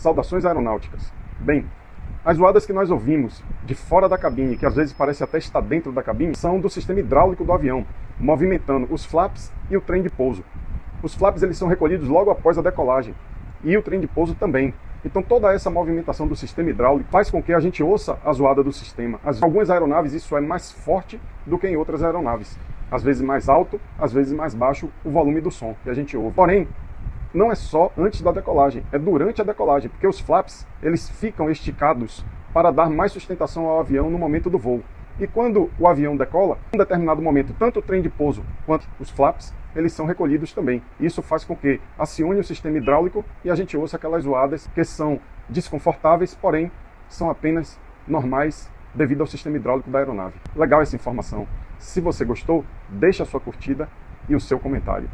Saudações aeronáuticas. Bem, as zoadas que nós ouvimos de fora da cabine, que às vezes parece até estar dentro da cabine, são do sistema hidráulico do avião, movimentando os flaps e o trem de pouso. Os flaps eles são recolhidos logo após a decolagem e o trem de pouso também. Então toda essa movimentação do sistema hidráulico faz com que a gente ouça a zoada do sistema. Em algumas aeronaves isso é mais forte do que em outras aeronaves. Às vezes mais alto, às vezes mais baixo o volume do som que a gente ouve. Porém, não é só antes da decolagem, é durante a decolagem, porque os flaps eles ficam esticados para dar mais sustentação ao avião no momento do voo. E quando o avião decola, em um determinado momento, tanto o trem de pouso quanto os flaps, eles são recolhidos também. Isso faz com que acione o sistema hidráulico e a gente ouça aquelas zoadas que são desconfortáveis, porém são apenas normais devido ao sistema hidráulico da aeronave. Legal essa informação. Se você gostou, deixe a sua curtida e o seu comentário.